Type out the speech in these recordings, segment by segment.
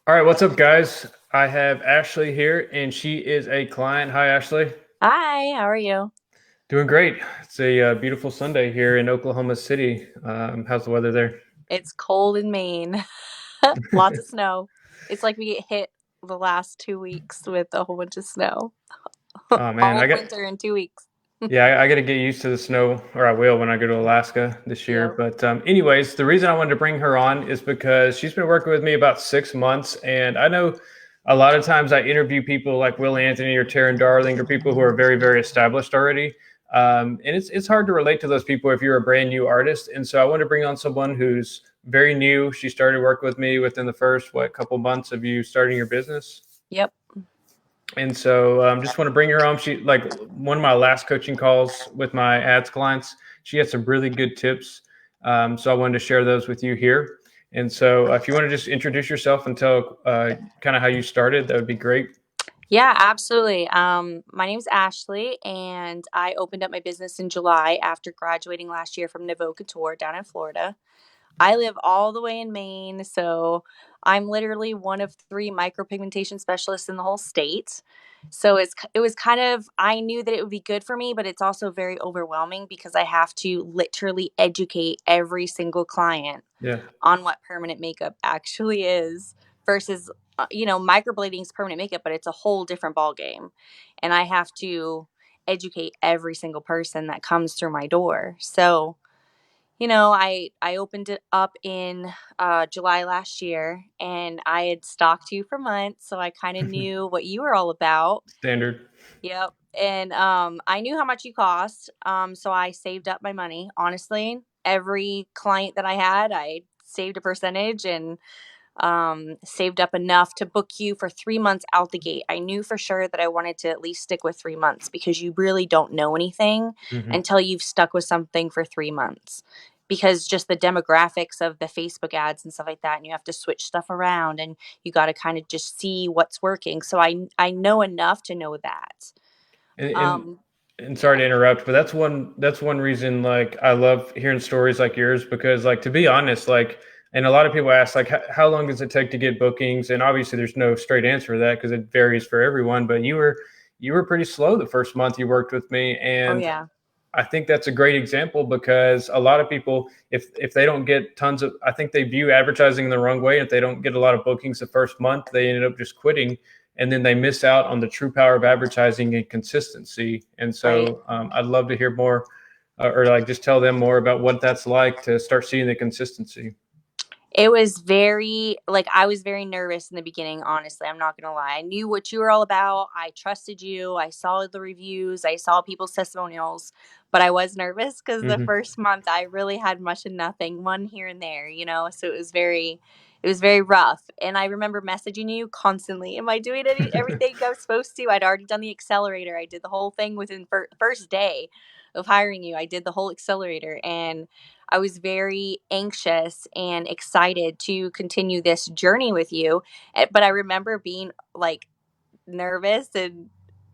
All right, what's up, guys? I have Ashley here, and she is a client. Hi, Ashley. Hi, how are you? Doing great. It's a beautiful Sunday here in Oklahoma City. How's the weather there? It's cold in Maine. Lots of snow. It's like we get hit the last 2 weeks with a whole bunch of snow. Oh man, All I of got winter in 2 weeks. yeah, I got to get used to the snow, or I will when I go to Alaska this year. Yep. But anyways, the reason I wanted to bring her on is because she's been working with me about 6 months, and I know a lot of times I interview people like Will Anthony or Taryn Darling or people who are very, very established already. And it's hard to relate to those people if you're a brand new artist. And so I want to bring on someone who's very new. She started working with me within the first couple months of you starting your business. Yep. And so just want to bring her on. She like one of my last coaching calls with my ads clients. She had some really good tips. So I wanted to share those with you here. And so if you want to just introduce yourself and tell kind of how you started, that would be great. Yeah, absolutely. My name's Ashley, and I opened up my business in July after graduating last year from Nouveau Couture down in Florida. I live all the way in Maine, so I'm literally one of three micropigmentation specialists in the whole state. So it was kind of, I knew that it would be good for me, but it's also very overwhelming because I have to literally educate every single client Yeah. on what permanent makeup actually is versus microblading is permanent makeup, but it's a whole different ball game, and I have to educate every single person that comes through my door. So I opened it up in July last year, and I had stalked you for months, so I kind of knew what you were all about. Standard. Yep. And I knew how much you cost, so I saved up my money. Honestly, every client that I had, I saved a percentage and saved up enough to book you for 3 months out the gate. I knew for sure that I wanted to at least stick with 3 months because you really don't know anything Hmm. until you've stuck with something for 3 months. Because just the demographics of the Facebook ads and stuff like that, and you have to switch stuff around, and you got to kind of just see what's working. So I know enough to know that. And, and Um, and sorry yeah. to interrupt, but that's one reason like I love hearing stories like yours because like to be honest, like and a lot of people ask like how long does it take to get bookings? And obviously there's no straight answer to that because it varies for everyone. But you were pretty slow the first month you worked with me, Oh and yeah. I think that's a great example because a lot of people, if they don't get tons of, I think they view advertising in the wrong way. If they don't get a lot of bookings the first month, they ended up just quitting, and then they miss out on the true power of advertising and consistency. And Right. so, I'd love to hear more, or like just tell them more about what that's like to start seeing the consistency. It was very like, I was very nervous in the beginning, honestly, I'm not gonna lie. I knew what you were all about, I trusted you, I saw the reviews, I saw people's testimonials, but I was nervous because the Hmm. first month I really had much of nothing, one here and there, so it was very rough, and I remember messaging you constantly, "Am I doing everything I'm supposed to?" I'd already done the accelerator, I did the whole thing within first day of hiring you, I did the whole accelerator, and I was very anxious and excited to continue this journey with you. But I remember being like nervous and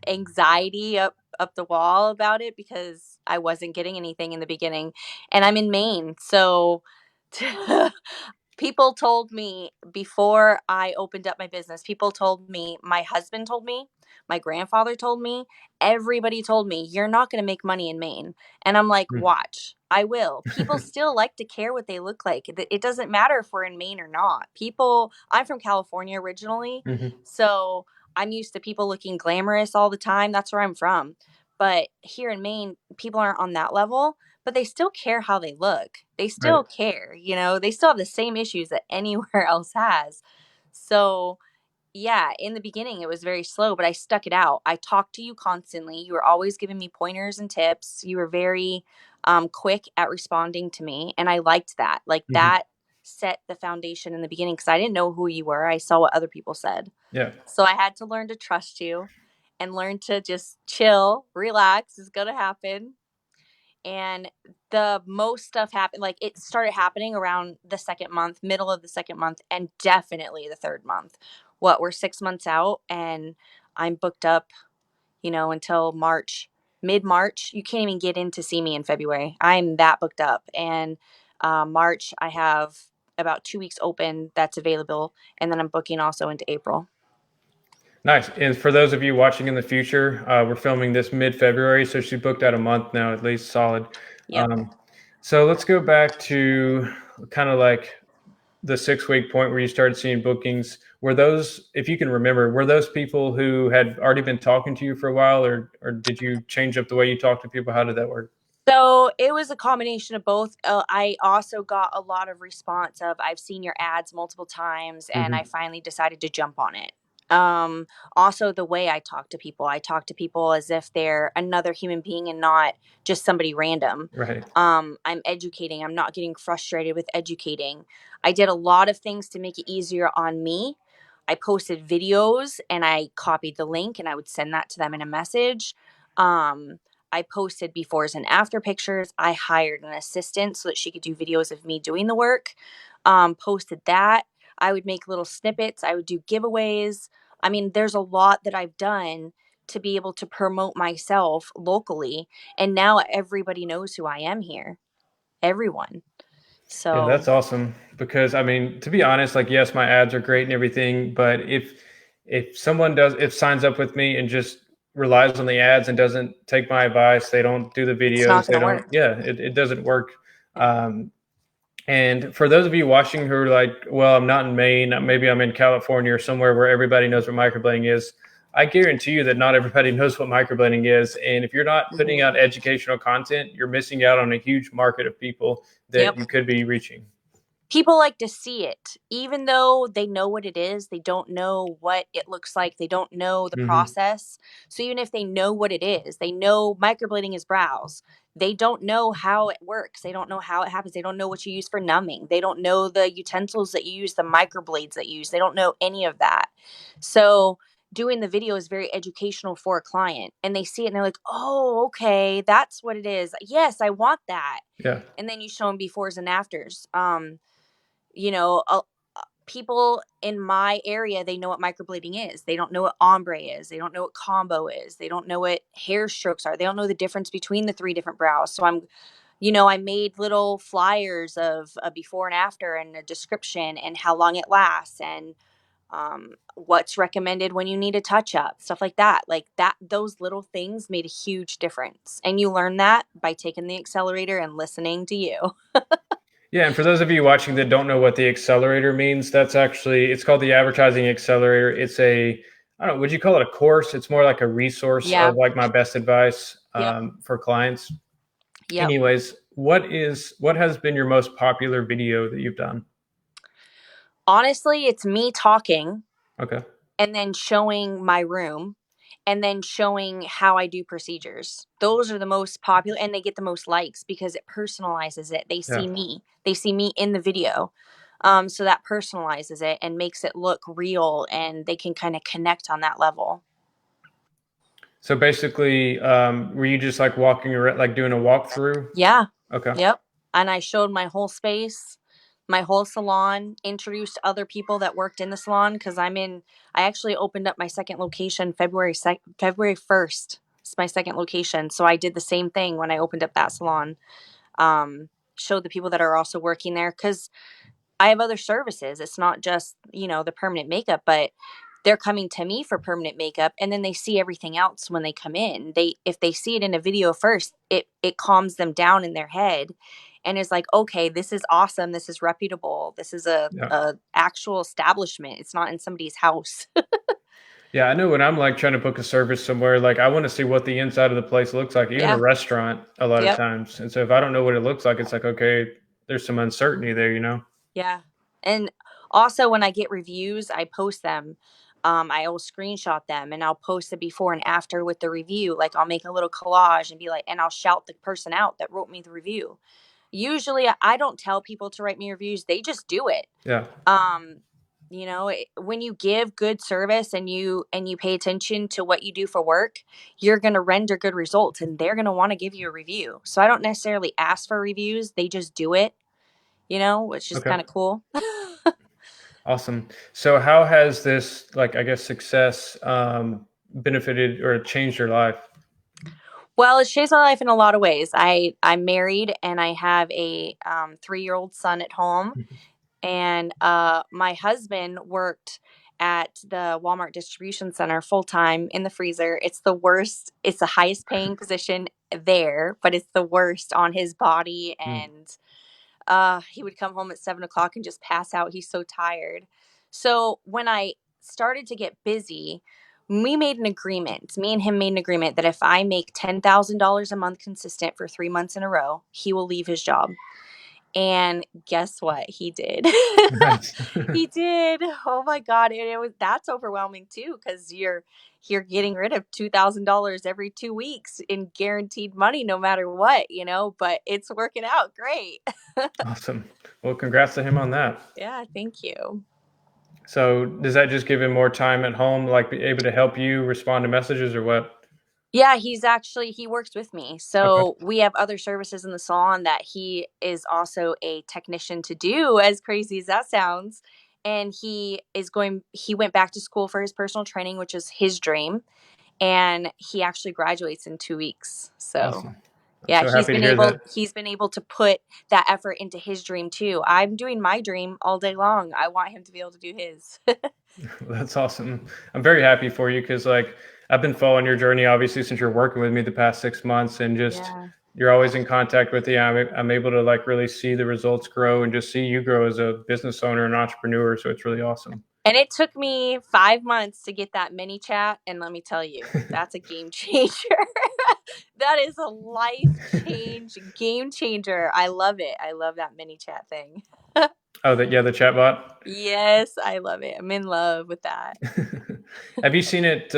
anxiety up the wall about it because I wasn't getting anything in the beginning. And I'm in Maine. So people told me before I opened up my business, people told me, my husband told me, my grandfather told me, everybody told me, you're not going to make money in Maine. And I'm like, watch, I will. People still like to care what they look like. It doesn't matter if we're in Maine or not. I'm from California originally. Hmm. So I'm used to people looking glamorous all the time. That's where I'm from. But here in Maine, people aren't on that level, but they still care how they look. They Right. still care, they still have the same issues that anywhere else has. So, yeah, in the beginning it was very slow, but I stuck it out. I talked to you constantly. You were always giving me pointers and tips. You were very quick at responding to me, and I liked that. Like Hmm. that set the foundation in the beginning because I didn't know who you were. I saw what other people said. Yeah. So I had to learn to trust you and learn to just chill, relax. It's going to happen, and the most stuff happened, like it started happening around the second month, middle of the second month, and definitely the third month. What, we're 6 months out, and I'm booked up, until March, mid-March. You can't even get in to see me in February. I'm that booked up. And March I have about 2 weeks open that's available, and then I'm booking also into April. Nice. And for those of you watching in the future, we're filming this mid-February, so she booked out a month now, at least solid. Yep. Um, so let's go back to kind of like the 6 week point where you started seeing bookings. Were those, if you can remember, were those people who had already been talking to you for a while, or did you change up the way you talk to people? How did that work? So it was a combination of both. I also got a lot of response of I've seen your ads multiple times and I Hmm. finally decided to jump on it. Um, Also the way I talk to people as if they're another human being and not just somebody random. Right. I'm educating. I'm not getting frustrated with educating. I did a lot of things to make it easier on me. I posted videos and I copied the link and I would send that to them in a message. Um, I posted befores and after pictures. I hired an assistant so that she could do videos of me doing the work. Posted that. I would make little snippets. I would do giveaways. I mean, there's a lot that I've done to be able to promote myself locally. And now everybody knows who I am here. Everyone. Yeah, So that's awesome because I mean, to be honest, like yes, my ads are great and everything, but if someone does if signs up with me and just relies on the ads and doesn't take my advice, they don't do the it's videos, not they going to don't, work. yeah, it doesn't work. Um, and for those of you watching who are like, well, I'm not in Maine, maybe I'm in California or somewhere where everybody knows what microblading is. I guarantee you that not everybody knows what microblading is. And if you're not putting Hmm. out educational content, you're missing out on a huge market of people that Yep. you could be reaching. People like to see it even though they know what it is. They don't know what it looks like, they don't know the Hmm. process. So even if they know what it is, they know microblading is brows, they don't know how it works, they don't know how it happens, they don't know what you use for numbing, they don't know the utensils that you use, the microblades that you use, they don't know any of that. So doing the video is very educational for a client and they see it and they're like, oh, okay, that's what it is, yes, I want that. Yeah. And then you show them befores and afters. You know, people in my area, they know what microblading is. They don't know what ombre is. They don't know what combo is. They don't know what hair strokes are. They don't know the difference between the three different brows. So I made little flyers of a before and after and a description and how long it lasts and what's recommended when you need a touch up, stuff like that. Like that, those little things made a huge difference. And you learn that by taking the accelerator and listening to you. Yeah, and for those of you watching that don't know what the accelerator means, that's actually it's called the advertising accelerator. It's a I don't know, would you call it a course? It's more like a resource Yeah. of like my best advice Yep. for clients. Yep. Anyways, what has been your most popular video that you've done? Honestly, it's me talking Okay. and then showing my room and then showing how I do procedures. Those are the most popular and they get the most likes because it personalizes it. They Yeah. see me. They see me in the video. So that personalizes it and makes it look real and they can kind of connect on that level. So basically, were you just like walking around, like doing a walkthrough? Yeah. Okay. Yep. And I showed my whole space, my whole salon, introduced other people that worked in the salon because I actually opened up my second location February 1st. It's my second location. So I did the same thing when I opened up that salon. Showed the people that are also working there because I have other services. It's not just, the permanent makeup, but they're coming to me for permanent makeup and then they see everything else when they come in. If they see it in a video first, it calms them down in their head and is like, okay, this is awesome. This is reputable. This is Yeah. a actual establishment. It's not in somebody's house. Yeah, I know when I'm like trying to book a service somewhere, like I want to see what the inside of the place looks like, even a Yeah. restaurant a lot of Yep. times. And so if I don't know what it looks like, it's like, okay, there's some uncertainty there, you know? Yeah. And also when I get reviews, I post them. I will screenshot them and I'll post the before and after with the review. Like I'll make a little collage and be like, and I'll shout the person out that wrote me the review. Usually I don't tell people to write me reviews. They just do it. Yeah. Um, when you give good service and you pay attention to what you do for work, you're going to render good results and they're going to want to give you a review. So I don't necessarily ask for reviews. They just do it, which is Okay. kind of cool. Awesome. So how has this, like, I guess, success benefited or changed your life? Well, it's changed my life in a lot of ways. I'm married and I have a 3-year-old son at home. And my husband worked at the Walmart distribution center full time in the freezer. It's the worst. It's the highest paying position there, but it's the worst on his body. Mm. And he would come home at 7 o'clock and just pass out. He's so tired. So when I started to get busy, we made an agreement. Me and him made an agreement that if I make $10,000 a month consistent for 3 months in a row, he will leave his job. And guess what? He did. Nice. He did. Oh my God. And that's overwhelming too, because you're getting rid of $2,000 every 2 weeks in guaranteed money, no matter what, but it's working out great. Awesome. Well, congrats to him on that. Yeah, thank you. So does that just give him more time at home, like be able to help you respond to messages or what? Yeah, he works with me. Okay. So we have other services in the salon that he is also a technician to do, as crazy as that sounds. And he went back to school for his personal training, which is his dream. And he actually graduates in 2 weeks. So Awesome. I'm yeah, so happy to hear that. he's been able to put that effort into his dream too. I'm doing my dream all day long. I want him to be able to do his. That's awesome. I'm very happy for you because, like, I've been following your journey, obviously, since you're working with me the past 6 months, and just Yeah. you're always in contact with you. I'm able to like really see the results grow and just see you grow as a business owner and entrepreneur. So it's really awesome. And it took me 5 months to get that mini chat. And let me tell you, that's a game changer. That is a game changer. I love it. I love that mini chat thing. Oh, that yeah, the chatbot. Yes, I love it. I'm in love with that. Have you seen it?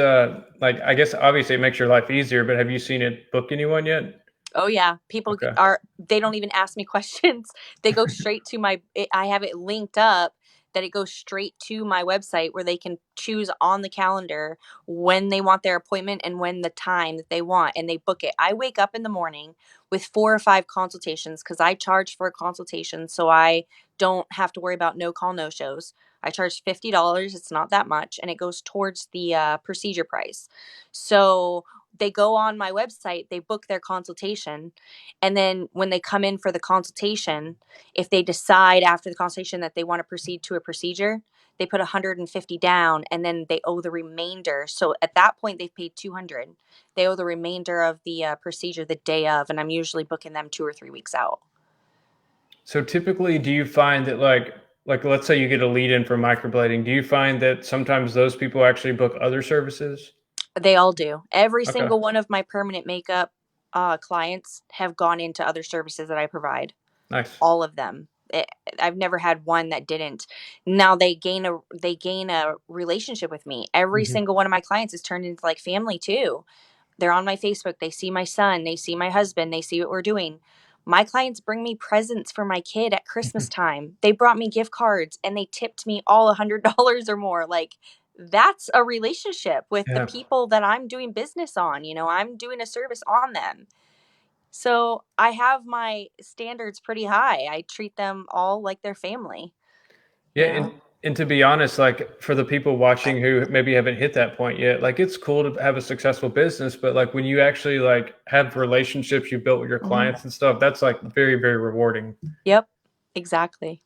Like, I guess obviously it makes your life easier, but have you seen it book anyone yet? Oh yeah, people Okay, they don't even ask me questions. They go straight to I have it linked up that it goes straight to my website where they can choose on the calendar when they want their appointment and when the time that they want, and they book it. I wake up in the morning with 4 or 5 consultations cuz I charge for a consultation, so I don't have to worry about no call no shows. I charge $50. It's not that much, and it goes towards the procedure price. So they go on my website, they book their consultation, and then when they come in for the consultation, if they decide after the consultation that they want to proceed to a procedure, they put 150 down and then they owe the remainder. So at that point they've paid 200. They owe the remainder of the procedure the day of, and I'm usually booking them 2 or 3 weeks out. so typically, do you find that like let's say you get a lead in for microblading, do you find that sometimes those people actually book other services? They all do. Every Okay, single one of my permanent makeup clients have gone into other services that I provide. nice. All of them. I've never had one that didn't. Now they gain a relationship with me. Every Mhm. single one of my clients is turned into like family too. They're on my Facebook. They see my son. They see my husband. They see what we're doing. My clients bring me presents for my kid at Christmas time. They brought me gift cards and they tipped me all $100 or more. Like, that's a relationship with the Yeah. people that I'm doing business on. I'm doing a service on them. So I have my standards pretty high. I treat them all like their family, Yeah, you know? and to be honest, like for the people watching who maybe haven't hit that point yet, like it's cool to have a successful business, but like when you actually like have relationships you built with your Mhm. clients and stuff, that's like very, very rewarding. Yep, exactly.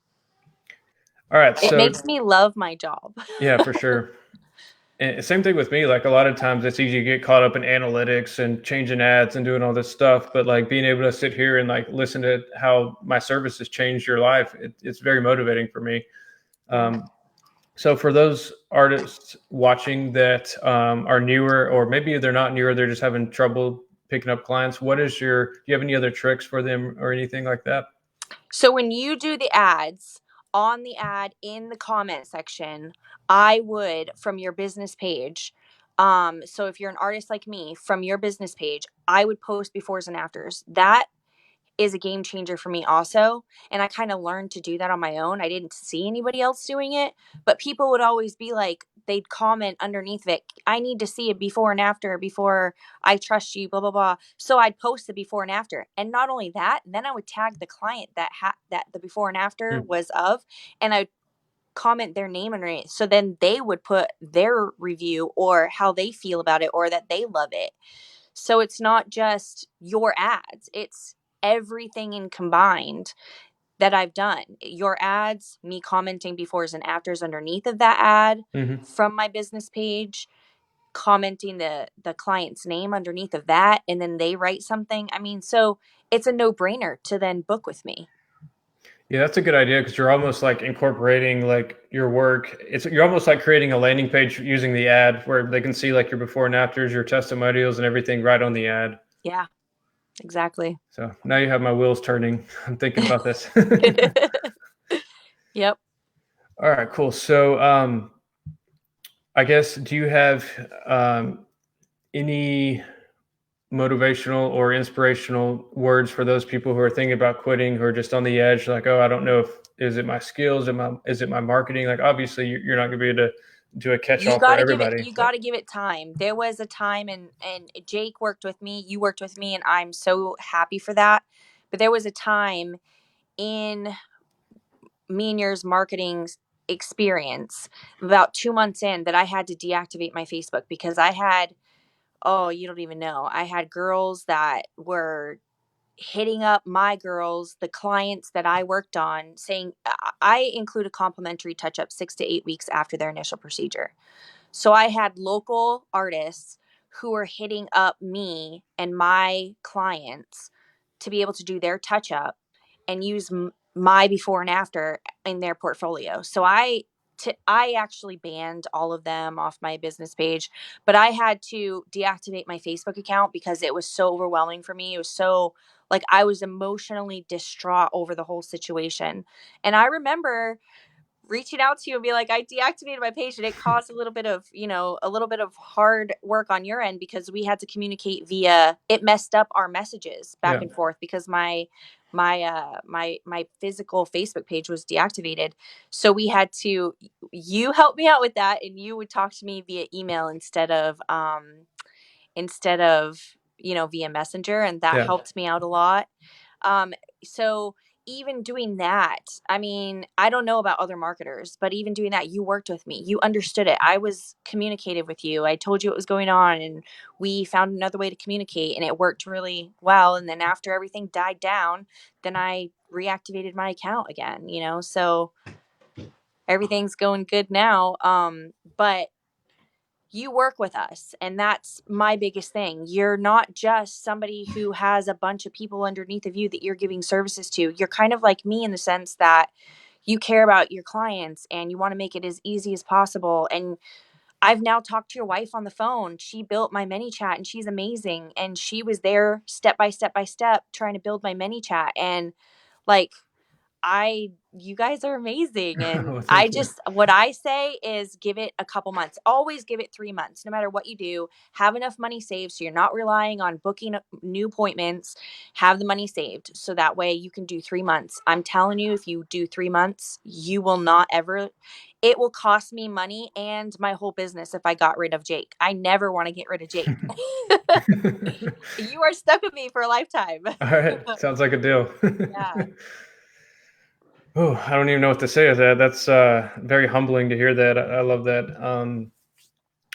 All right, It so makes me love my job. yeah, for sure. And same thing with me. Like a lot of times it's easy to get caught up in analytics and changing ads and doing all this stuff. But like being able to sit here and like listen to how my service has changed your life, it's very motivating for me. Yeah. Um, So for those artists watching that are newer, or maybe they're not newer, they're just having trouble picking up clients. Do you have any other tricks for them or anything like that? So when you do the ads, on the ad in the comment section, I would, from your business page, so if you're an artist like me, from your business page, I would post befores and afters. That is a game changer for me also, and I kind of learned to do that on my own. I didn't see anybody else doing it, but people would always be like, they'd comment underneath it, I need to see a before and after before I trust you, blah blah blah. So I'd post the before and after, and not only that, then I would tag the client that the before and after Hmm. was of, and I would comment their name underneath, so then they would put their review or how they feel about it or that they love it. So it's not just your ads, it's everything in combined. that I've done. Your ads, me commenting befores and afters underneath of that ad Hmm. from my business page, commenting the client's name underneath of that, and then they write something. I mean, so it's a no-brainer to then book with me. Yeah, that's a good idea because you're almost like incorporating like your work. You're almost like creating a landing page using the ad where they can see like your before and afters, your testimonials, and everything right on the ad. Yeah, exactly. So now you have my wheels turning. I'm thinking about this. Yep. All right, cool. So I guess do you have any motivational or inspirational words for those people who are thinking about quitting, who are just on the edge, like, oh, I don't know if is it my skills, is it my marketing? Like, obviously, you're not going to be able to do a catch all for everybody, You but got to give it time. There was a time, and Jake worked with me, you worked with me, and I'm so happy for that. But there was a time in me and yours marketing experience, about 2 months in, that I had to deactivate my Facebook because I had, oh, you don't even know, I had girls that were hitting up my girls, the clients that I worked on, saying I include a complimentary touch up 6 to 8 weeks after their initial procedure. So I had local artists who were hitting up me and my clients to be able to do their touch up and use my before and after in their portfolio. So I actually banned all of them off my business page, but I had to deactivate my Facebook account because it was so overwhelming for me. It was so, like, I was emotionally distraught over the whole situation. And I remember reaching out to you and be like, I deactivated my page, and it caused a little bit of, a little bit of hard work on your end because we had to communicate via, it messed up our messages back yeah. and forth because my physical Facebook page was deactivated. So we had to, you helped me out with that, and you would talk to me via email instead of, via Messenger, and that Yeah. helped me out a lot. So even doing that, I mean, I don't know about other marketers, but even doing that, you worked with me. You understood it. I was communicative with you. I told you what was going on, and we found another way to communicate, and it worked really well. And then after everything died down, then I reactivated my account again, so everything's going good now. But you work with us, and that's my biggest thing. You're not just somebody who has a bunch of people underneath of you that you're giving services to. You're kind of like me in the sense that you care about your clients and you want to make it as easy as possible. And I've now talked to your wife on the phone. She built my mini chat, and she's amazing, and she was there step by step by step trying to build my mini chat. And like, you guys are amazing. And Well, thank you. what I say is give it a couple months. Always give it 3 months, no matter what you do. Have enough money saved so you're not relying on booking new appointments. Have the money saved so that way you can do 3 months. I'm telling you, if you do 3 months, you will not ever, it will cost me money and my whole business if I got rid of Jake. I never want to get rid of Jake. You are stuck with me for a lifetime. All right. Sounds like a deal. Yeah. Oh, I don't even know what to say with that. That's very humbling to hear that. I love that.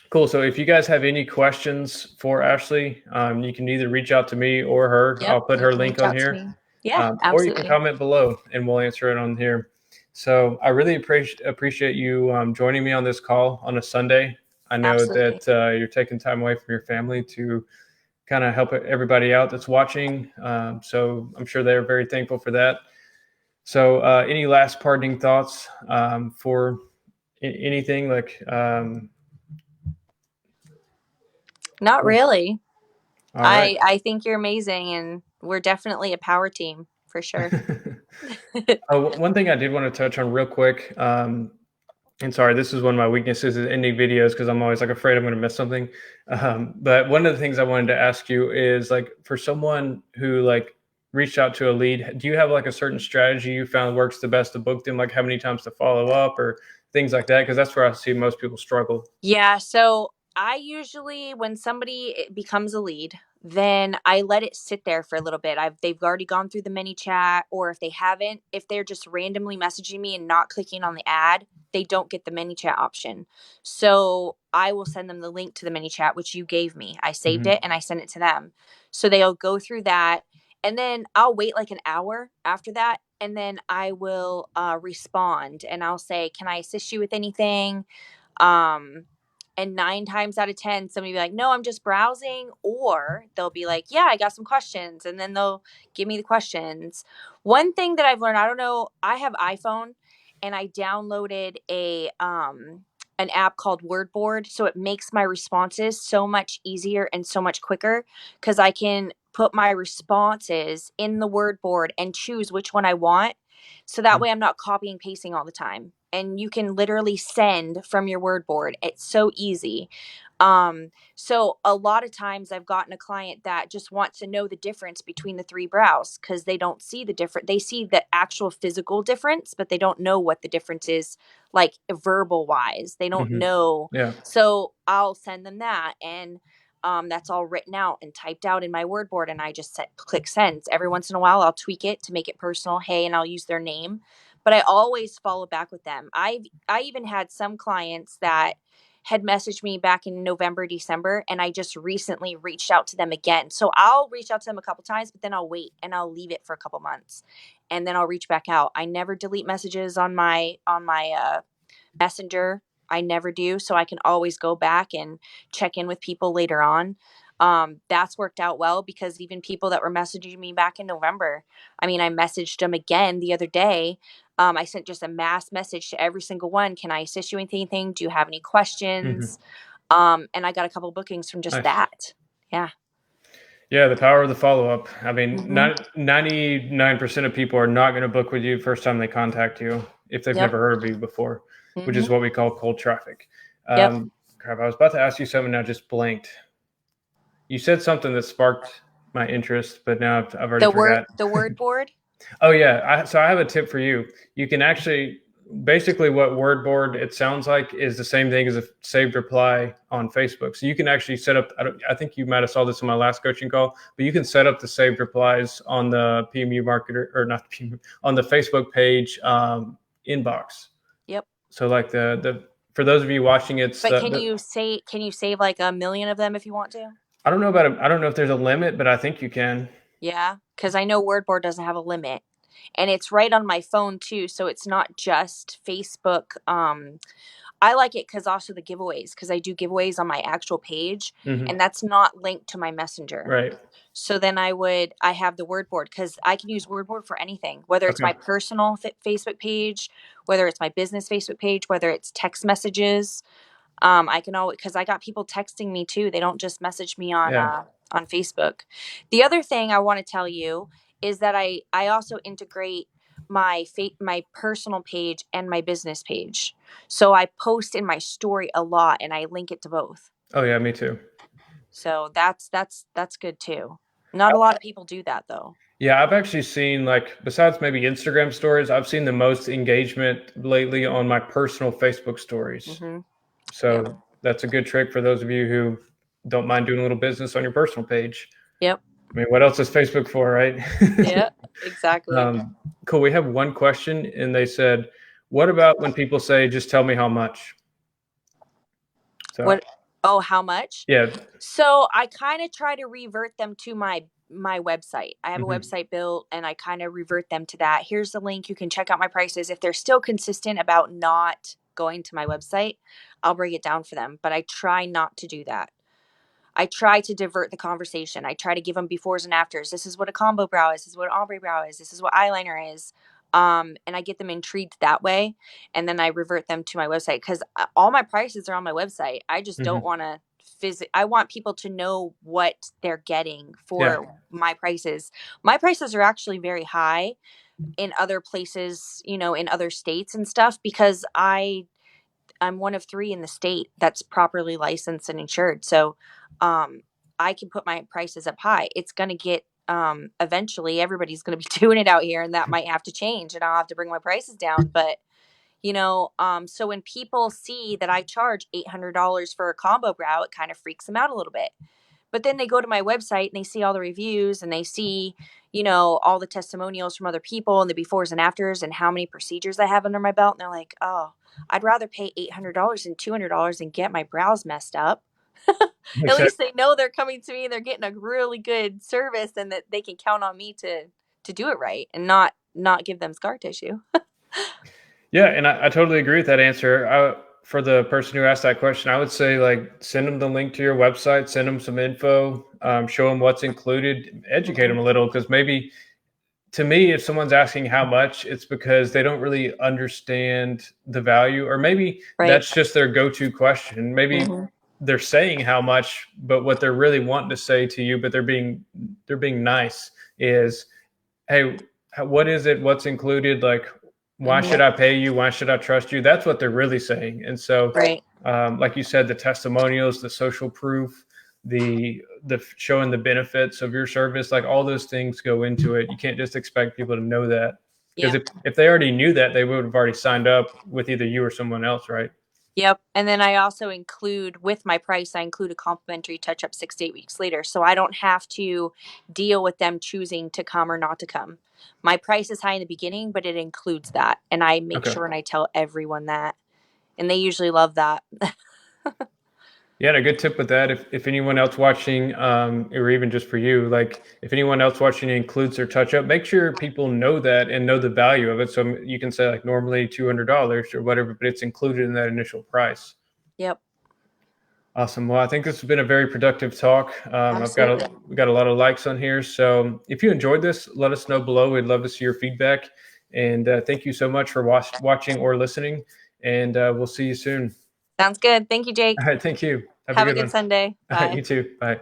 Cool. So if you guys have any questions for Ashley, you can either reach out to me or her. Yep. I'll put You her can link reach on out to here, me. Yeah, or you can absolutely. comment below and we'll answer it on here. So I really appreciate you joining me on this call on a Sunday. I know Absolutely. that you're taking time away from your family to kind of help everybody out that's watching. So I'm sure they're very thankful for that. So any last parting thoughts for anything like? Not Cool. really. All right. I think you're amazing, and we're definitely a power team for sure. One thing I did want to touch on real quick, and sorry, this is one of my weaknesses is ending videos because I'm always like afraid I'm going to miss something. But one of the things I wanted to ask you is like for someone who like reached out to a lead, do you have like a certain strategy you found works the best to book them? Like how many times to follow up or things like that? Because that's where I see most people struggle. Yeah, so I usually, when somebody becomes a lead, then I let it sit there for a little bit. They've already gone through the mini chat, or if they haven't, if they're just randomly messaging me and not clicking on the ad, they don't get the mini chat option. So I will send them the link to the mini chat, which you gave me. I saved Hmm. it and I sent it to them. So they'll go through that. And then I'll wait like an hour after that. and then I will respond, and I'll say, "Can I assist you with anything?" Um, and 9 times out of 10, somebody will be like, "No, I'm just browsing," or they'll be like, "Yeah, I got some questions," and then they'll give me the questions. One thing that I've learned, I don't know, I have iPhone, and I downloaded a an app called Wordboard, so it makes my responses so much easier and so much quicker because I can put my responses in the word board and choose which one I want. So that way I'm not copying pasting all the time. And you can literally send from your word board. It's so easy. So a lot of times I've gotten a client that just wants to know the difference between the three brows because they don't see the different. They see the actual physical difference, but they don't know what the difference is, like verbal wise. They don't Mhm. know. Yeah. So I'll send them that, and that's all written out and typed out in my word board, and I just click send. Every once in a while I'll tweak it to make it personal, hey, and I'll use their name, but I always follow back with them. I even had some clients that had messaged me back in November, December, and I just recently reached out to them again. So I'll reach out to them a couple times, but then I'll wait and I'll leave it for a couple months, and then I'll reach back out. I never delete messages on my Messenger. I never do. So I can always go back and check in with people later on. That's worked out well because even people that were messaging me back in November, I mean, I messaged them again the other day. I sent just a mass message to every single one. Can I assist you with anything? Do you have any Mhm. questions? And I got a couple bookings from just Nice. that. Yeah. Yeah, the power of the follow up. I mean, Hmm. not 99% of people are not going to book with you first time they contact you if they've Yep. never heard of you before, which is Hmm. what we call cold traffic. Yep. Crap, I was about to ask you something, now just blanked. You said something that sparked my interest, but now I've already forgot. The word board. Oh yeah, so I have a tip for you. You can actually basically what WordBoard it sounds like is the same thing as a saved reply on Facebook. So you can actually set up. I think you might have saw this in my last coaching call, but you can set up the saved replies on the PMU marketer or not PMU, on the Facebook page inbox. Yep. So like the for those of you watching, it's But the can you save like a million of them if you want to? I don't know about I don't know if there's a limit, but I think you can. Yeah, because I know WordBoard doesn't have a limit, and it's right on my phone too. So it's not just Facebook. I like it because also the giveaways, because I do giveaways on my actual page, Hmm. and that's not linked to my messenger. Right. So then I have the WordBoard because I can use WordBoard for anything, whether it's Okay. my personal Facebook page, whether it's my business Facebook page, whether it's text messages. I can always, because I got people texting me too. They don't just message me Yeah. on Facebook. The other thing I want to tell you is that I also integrate my personal page and my business page. So I post in my story a lot and I link it to both. Oh yeah, me too. So that's good too. Not a lot of people do that though. Yeah, I've actually seen like besides maybe Instagram stories, I've seen the most engagement lately on my personal Facebook stories. Hmm. Yep. So that's a good trick for those of you who don't mind doing a little business on your personal page. Yep. I mean, what else is Facebook for, right? Yeah. Exactly. Cool. We have one question, and they said, "What about when people say, just tell me how much?" So What? Oh, how much? yeah. So I kind of try to revert them to my website. I have a Hmm. website built and I kind of revert them to that. Here's the link. You can check out my prices. If they're still consistent about not going to my website, I'll bring it down for them. But I try not to do that. I try to divert the conversation. I try to give them befores and afters. This is what a combo brow is. This is what an ombre brow is. This is what eyeliner is. And I get them intrigued that way. And then I revert them to my website because all my prices are on my website. I just don't Hmm. want to I want people to know what they're getting Yeah. for my prices. My prices are actually very high in other places, in other states and stuff because I'm one of three in the state that's properly licensed and insured. So um, I can put my prices up high. It's going to get, eventually, everybody's going to be doing it out here, and that might have to change, and I'll have to bring my prices down. But, so when people see that I charge $800 for a combo brow, it kind of freaks them out a little bit. But then they go to my website and they see all the reviews and they see, all the testimonials from other people and the befores and afters and how many procedures I have under my belt. And they're like, oh, I'd rather pay $800 than $200 and get my brows messed up. At least Exactly. they know they're coming to me and they're getting a really good service and that they can count on me to do it right and not not give them scar tissue. Yeah, and I totally agree with that answer. For the person who asked that question, I would say like send them the link to your website, send them some info, show them what's included, educate them a little, because maybe to me, if someone's asking how much, it's because they don't really understand the value, or maybe Right. that's just their go-to question. Maybe Hmm. they're saying how much, but what they're really wanting to say to you, but they're being nice, is, hey, what is it? What's included? Like, why should Hmm. I pay you? Why should I trust you? That's what they're really saying. And so, Right. like you said, the testimonials, the social proof, the showing the benefits of your service, like all those things go into it. You can't just expect people to know that, because Yep. if they already knew that, they would have already signed up with either you or someone else, right? Yep. And then I also include with my price, I include a complimentary touch up 6 to 8 weeks later. So I don't have to deal with them choosing to come or not to come. My price is high in the beginning, but it includes that. And I make Okay. sure and I tell everyone that. And they usually love that. Yeah, and a good tip with that, if anyone else watching, or even just for you, like if anyone else watching includes their touch up, make sure people know that and know the value of it. So you can say like normally $200 or whatever, but it's included in that initial price. Yep. Awesome. Well, I think this has been a very productive talk. Absolutely. We got a lot of likes on here. So if you enjoyed this, let us know below. We'd love to see your feedback. And thank you so much for watching or listening. And we'll see you soon. Sounds good. Thank you, All Jake. right. Thank you. Have a Have a good good one. Sunday. All right. Bye. You too. Bye.